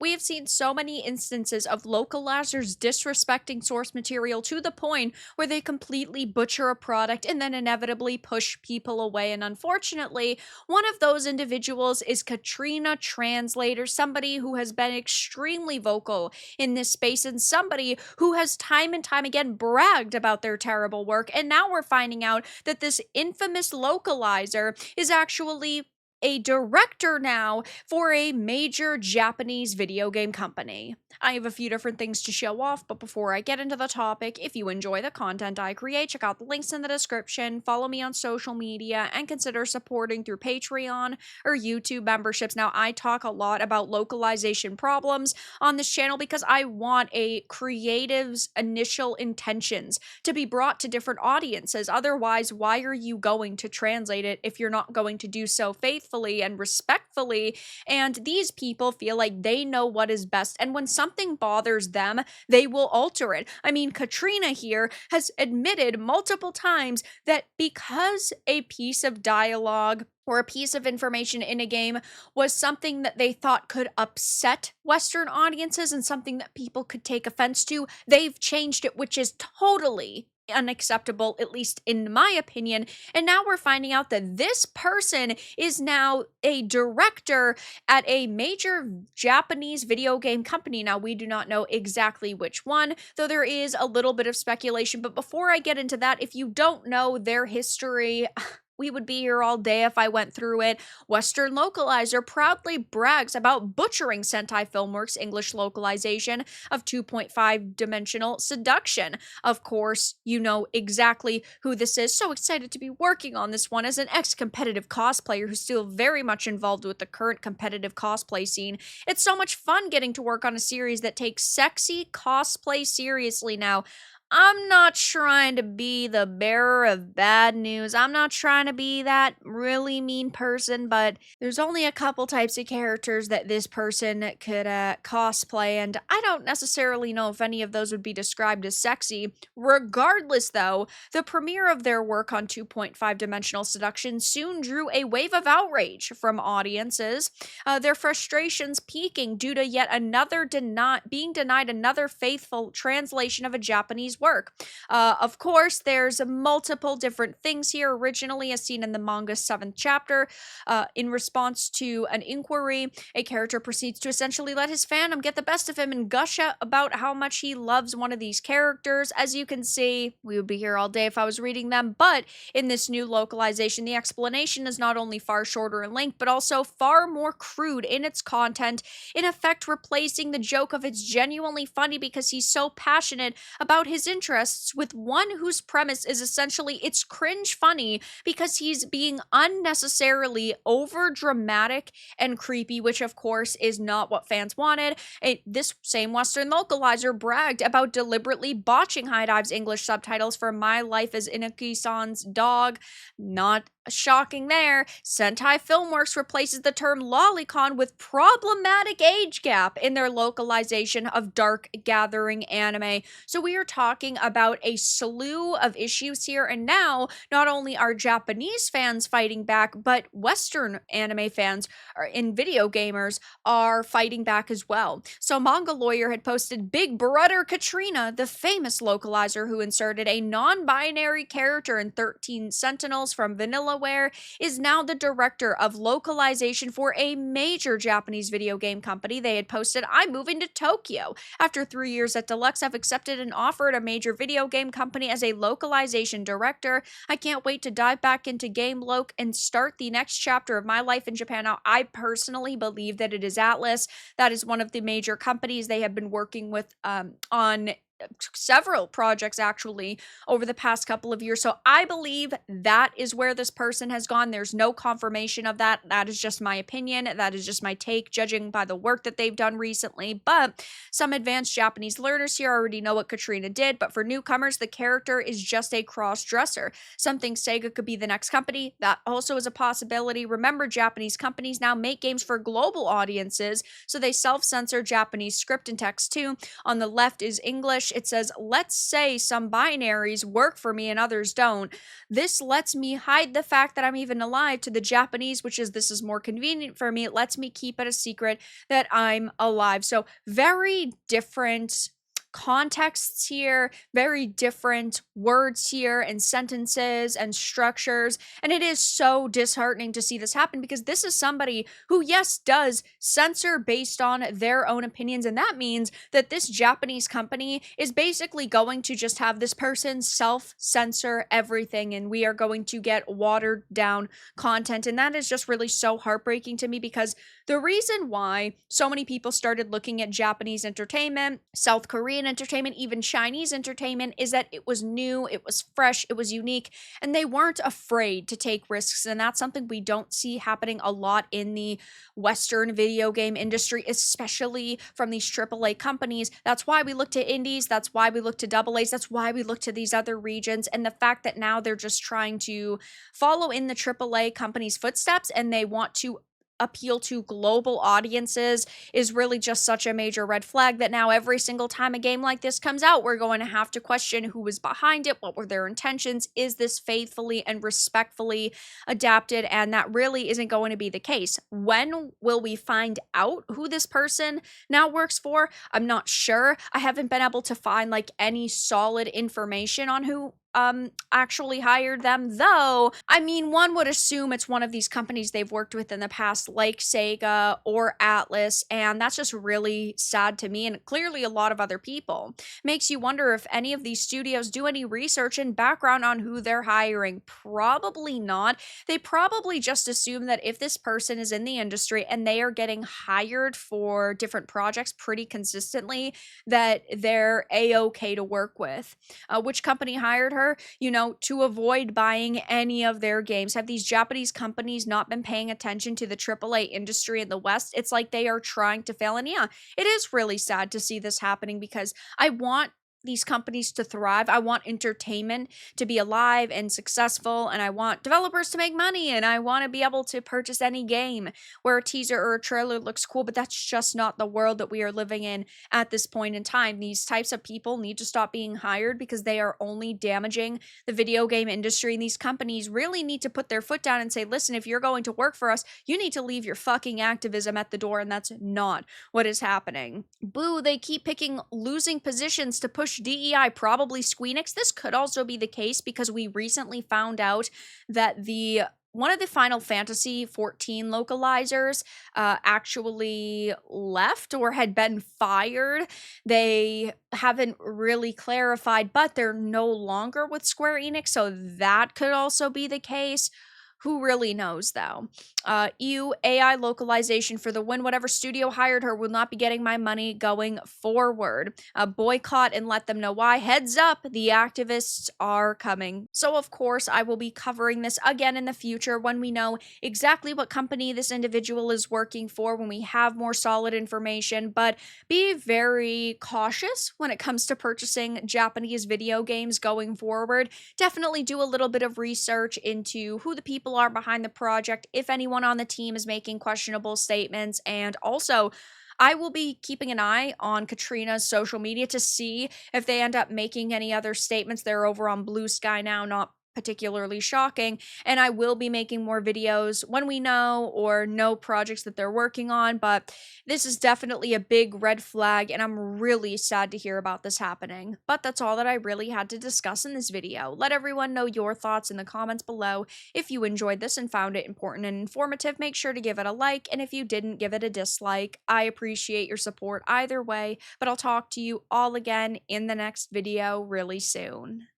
We have seen so many instances of localizers disrespecting source material to the point where they completely butcher a product and then inevitably push people away. And unfortunately, one of those individuals is Katrina Translator, somebody who has been extremely vocal in this space and somebody who has time and time again bragged about their terrible work. And now we're finding out that this infamous localizer is actually a director now for a major Japanese video game company. I have a few different things to show off, but before I get into the topic, if you enjoy the content I create, check out the links in the description, follow me on social media, and consider supporting through Patreon or YouTube memberships. Now, I talk a lot about localization problems on this channel because I want a creative's initial intentions to be brought to different audiences. Otherwise, why are you going to translate it if you're not going to do so faithfully and respectfully? And these people feel like they know what is best, and when something bothers them, they will alter it. I mean, Katrina here has admitted multiple times that because a piece of dialogue or a piece of information in a game was something that they thought could upset Western audiences and something that people could take offense to, they've changed it, which is totally unacceptable, at least in my opinion. And now we're finding out that this person is now a director at a major Japanese video game company. Now, we do not know exactly which one, though there is a little bit of speculation. But before I get into that, if you don't know their history, we would be here all day if I went through it. Western Localizer proudly brags about butchering Sentai Filmworks' English localization of 2.5-dimensional seduction. Of course, you know exactly who this is. So excited to be working on this one as an ex-competitive cosplayer who's still very much involved with the current competitive cosplay scene. It's so much fun getting to work on a series that takes sexy cosplay seriously now. I'm not trying to be the bearer of bad news. I'm not trying to be that really mean person, but there's only a couple types of characters that this person could cosplay, and I don't necessarily know if any of those would be described as sexy. Regardless, though, the premiere of their work on 2.5-dimensional seduction soon drew a wave of outrage from audiences, their frustrations peaking due to yet another being denied another faithful translation of a Japanese work. Of course, there's multiple different things here. Originally, as seen in the manga's 7th chapter, in response to an inquiry, a character proceeds to essentially let his fandom get the best of him and gush about how much he loves one of these characters. As you can see, we would be here all day if I was reading them, but in this new localization, the explanation is not only far shorter in length, but also far more crude in its content, in effect replacing the joke of it's genuinely funny because he's so passionate about his interests with one whose premise is essentially it's cringe funny because he's being unnecessarily over dramatic and creepy, which of course is not what fans wanted. This same Western localizer bragged about deliberately botching High Dive's English subtitles for My Life as Inuki-san's Dog. Not shocking there. Sentai Filmworks replaces the term lolicon with problematic age gap in their localization of Dark Gathering anime. So we are talking about a slew of issues here, and now not only are Japanese fans fighting back, but Western anime fans and video gamers are fighting back as well. So Manga Lawyer had posted Big Brother Katrina, the famous localizer who inserted a non-binary character in 13 Sentinels from Vanillaware, is now the director of localization for a major Japanese video game company. They had posted, I'm moving to Tokyo. After 3 years at Deluxe, I've accepted an offer at a major video game company as a localization director. I can't wait to dive back into Game Loc and start the next chapter of my life in Japan. Now, I personally believe that it is Atlas. That is one of the major companies they have been working with on several projects actually over the past couple of years. So I believe that is where this person has gone. There's no confirmation of that. That is just my opinion. That is just my take, judging by the work that they've done recently. But some advanced Japanese learners here already know what Katrina did. But for newcomers, the character is just a cross-dresser. Something Sega could be the next company. That also is a possibility. Remember, Japanese companies now make games for global audiences, so they self-censor Japanese script and text too. On the left is English, which it says, let's say some binaries work for me and others don't. This lets me hide the fact that I'm even alive to the Japanese, which is this is more convenient for me. It lets me keep it a secret that I'm alive. So very different contexts here, very different words here and sentences and structures. And it is so disheartening to see this happen because this is somebody who, yes, does censor based on their own opinions. And that means that this Japanese company is basically going to just have this person self censor everything. And we are going to get watered down content. And that is just really so heartbreaking to me because the reason why so many people started looking at Japanese entertainment, South Korean entertainment, even Chinese entertainment is that it was new, it was fresh, it was unique, and they weren't afraid to take risks. And that's something we don't see happening a lot in the Western video game industry, especially from these AAA companies. That's why we look to indies, that's why we look to double A's, that's why we look to these other regions. And the fact that now they're just trying to follow in the AAA companies' footsteps and they want to appeal to global audiences is really just such a major red flag that now every single time a game like this comes out, we're going to have to question who was behind it, what were their intentions, is this faithfully and respectfully adapted, and that really isn't going to be the case. When will we find out who this person now works for? I'm not sure. I haven't been able to find like any solid information on who actually hired them, though. I mean, one would assume it's one of these companies they've worked with in the past, like Sega or Atlas, and that's just really sad to me and clearly a lot of other people. Makes you wonder if any of these studios do any research and background on who they're hiring. Probably not. They probably just assume that if this person is in the industry and they are getting hired for different projects pretty consistently, that they're a-okay to work with. Which company hired her? To avoid buying any of their games. Have these Japanese companies not been paying attention to the AAA industry in the West? It's like they are trying to fail. And yeah, it is really sad to see this happening because I want these companies to thrive. I want entertainment to be alive and successful, and I want developers to make money, and I want to be able to purchase any game where a teaser or a trailer looks cool, but that's just not the world that we are living in at this point in time. These types of people need to stop being hired because they are only damaging the video game industry, and these companies really need to put their foot down and say, listen, if you're going to work for us, you need to leave your fucking activism at the door, and that's not what is happening. Boo, they keep picking losing positions to push DEI, probably Squeenix. This could also be the case because we recently found out that one of the Final Fantasy 14 localizers actually left or had been fired. They haven't really clarified, but they're no longer with Square Enix, so that could also be the case. Who really knows, though? EU AI localization for the win. Whatever studio hired her will not be getting my money going forward. Boycott and let them know why. Heads up, the activists are coming. So, of course, I will be covering this again in the future when we know exactly what company this individual is working for, when we have more solid information. But be very cautious when it comes to purchasing Japanese video games going forward. Definitely do a little bit of research into who the people are behind the project, if anyone on the team is making questionable statements, and also I will be keeping an eye on Katrina's social media to see if they end up making any other statements. They're over on Blue Sky now, not particularly shocking, and I will be making more videos when we know or know projects that they're working on, but this is definitely a big red flag, and I'm really sad to hear about this happening. But that's all that I really had to discuss in this video. Let everyone know your thoughts in the comments below. If you enjoyed this and found it important and informative, make sure to give it a like, and if you didn't, give it a dislike. I appreciate your support either way, but I'll talk to you all again in the next video really soon.